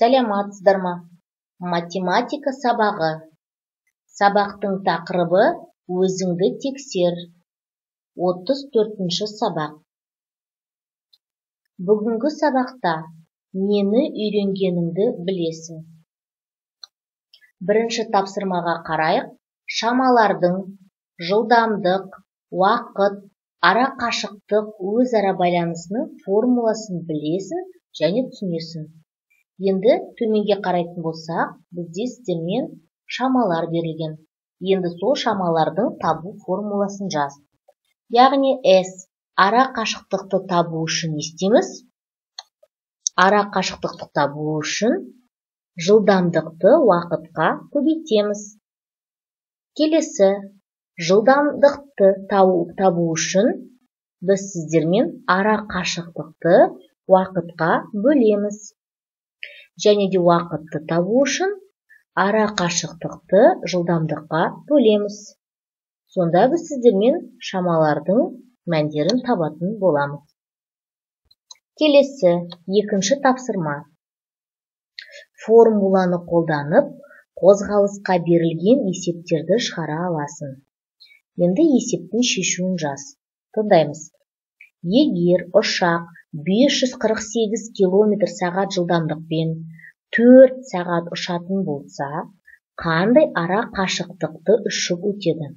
Сәлематсыздар ма? Математика сабағы. Сабақтың тақырыбы өзіңді тексер. 34-ші сабақ. Бүгінгі сабақта нені үйренгеніңді білесің. Бірінші тапсырмаға қарайық. Шамалардың жылдамдық, уақыт, ара қашықтық өзара байланысының формуласын білесің және түсінесің. Енді төменге қарайтын болсақ, бізде сіздермен шамалар берілген. Енді сол шамалардың табу формуласын жаз. Яғни S ара қашықтықты табу үшін не істейміз? Ара қашықтықты табу үшін жылдамдықты уақытқа көбейтеміз. Келесі, жылдамдықты табу үшін біз сіздермен ара қашықтықты уақытқа бөлеміз. Және де уақытты табу үшін ара қашықтықты жылдамдыққа бөлеміз. Сонда біз сіздермен шамалардың мәндерін табатын боламыз. Келесі, екінші тапсырма. Формуланы қолданып, қозғалысқа берілген есептерді шығара аласың. Енді есептің шешуін жаз. Тыңдаймыз. Егер ұшақ 548 км/сағат жылдамдықпен 4 сағат ұшатын болса, қандай ара қашықтықты ұшып өтеді?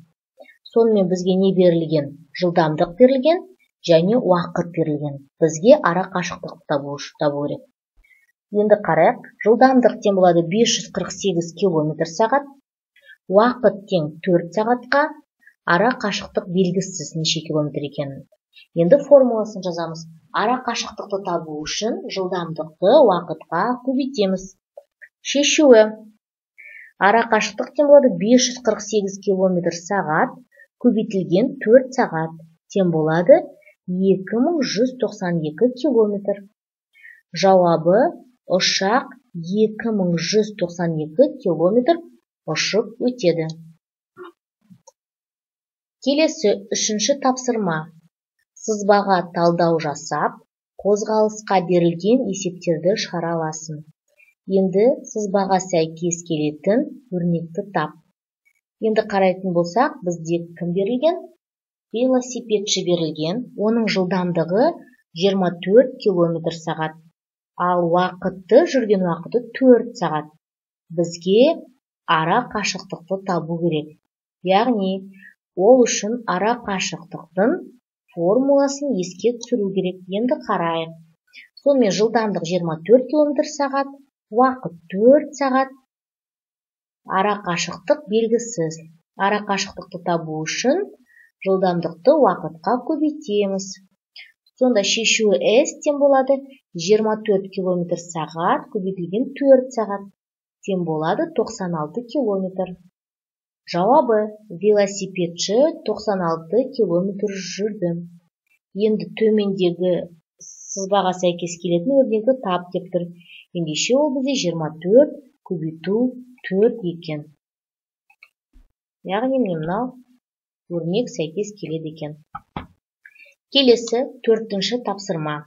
Сонымен бізге не берілген? Жылдамдық берілген және уақыт берілген. Бізге ара қашықтықты табу керек. Енді қарайық. Жылдамдық тең болады 548 км/сағат, уақыт тең 4 сағатқа, ара қашықтық белгісіз неше километр екенін. Енді формуласын жазамыз. Ара қашықтықты табу үшін жылдамдықты уақытқа көбейтеміз. Шешуі. Ара қашықтық тең болады 548 км/сағат көбейтілген 4 сағат тең болады 2192 км. Жауабы ұшақ 2192 км ұшып өтеді. Келесі, үшінші тапсырма. Сызбаға талдау жасап, қозғалысқа берілген есептерді шығара аласың. Енді сызбаға сәйкес келетін өрнекті тап. Енді қарайтын болсақ, бізде кім берілген? Велосипедші берілген. Оның жылдамдығы 24 км/сағат. Ал уақытты, жүрген уақыты 4 сағат. Бізге ара қашықтықты табу керек. Яғни, ол үшін ара қашықтықтың формуласын еске түсіру керек. Енді қарайық. Сонымен жылдамдық 24 км/сағат, уақыт 4 сағат, ара қашықтық белгісіз. Ара қашықтықты табу үшін жылдамдықты уақытқа көбейтеміз. Сонда шешуі S тең болады 24 км/сағат көбейтілген 4 сағат тең болады 96 км. Жауабы, велосипедші 96 км жүрді. Енді төмендегі сызбаға сәйкес келетін өрнекті тап деп тұр. Ендеше ол бізде 24 көбейту 4 екен. Яғни мынау өрнек сәйкес келеді екен. Келесі, төртінші тапсырма.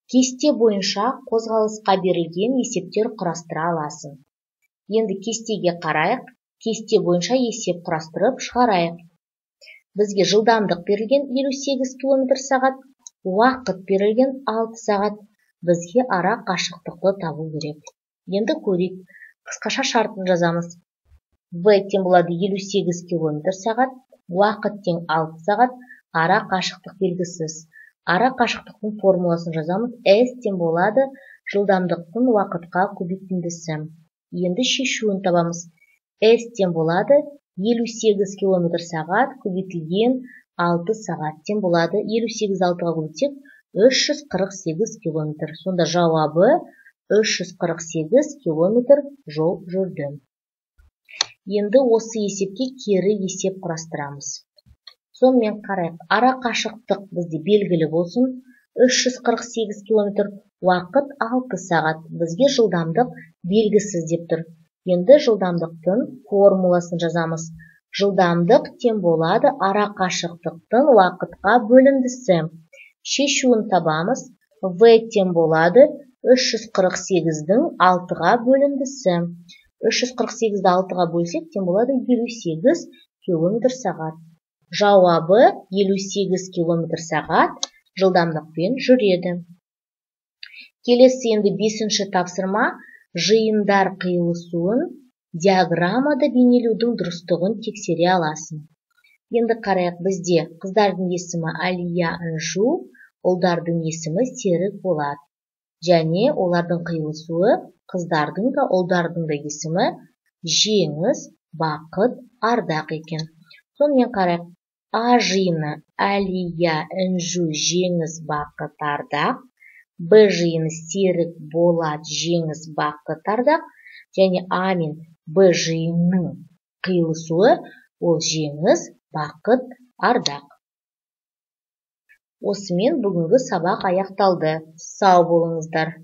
Кесте бойынша қозғалысқа берілген есептер құрастыра аласың. Енді кестеге қарайық. Кесте бойынша есеп құрастырып шығарайық. Бізге жылдамдық берілген 58 км/сағат, уақыт берілген 6 сағат. Бізге ара қашықтықты табу керек. Енді көрейік. Қысқаша шартын жазамыз. V тең болады 58 км/сағат, уақыт тең 6 сағат, ара қашықтық белгісіз. Ара қашықтықтың формуласын жазамыз. S тең болады жылдамдықтың уақытқа көбейтіндісі. Енді шешуін табамыз. S тең болады 58 км/сағат көбейтілген 6 сағат тең болады 58 6-ға көбейтсек 348 км. Сонда жауабы 348 км жол жүрді. Енді осы есепке кері есеп құрастырамыз. Сонымен қарайық. Ара қашықтық бізде белгілі болсын. 348 км, уақыт 6 сағат. Бізге жылдамдық белгісіз деп тұр. Енді жылдамдықтың формуласын жазамыз. Жылдамдық тең болады ара қашықтықтың уақытқа бөліндісі. Шешуін табамыз. V тең болады 348-дің 6-ға бөліндісі. 348-ді 6-ға бөлсек, тен болады 58 км сағат. Жауабы 58 км сағат жылдамдықпен жүреді. Келесі енді 5-ші тапсырма, жиындар қиылысуын диаграммада бейнелеудің дұрыстығын тексере аласың. Енді қарайық, бізде қыздардың есімі Әлия, Інжу, ұлдардың есімі Серік болады. Және олардың қиылысуы қыздардың да, ұлдардың да есімі Жеңіс, Бақыт, Ардақ екен. Сонымен қарайық, А жиыны Әлия, Інжу, Жеңіс, Бақыт, Ардақ. Б жиыны Серік, Болат, Жеңіс, Бақыт, Ардақ. Және А мен Б жиынының қиылысуы ол Жеңіс, Бақыт, Ардақ. Осымен бүгінгі сабақ аяқталды. Сау болыңыздар.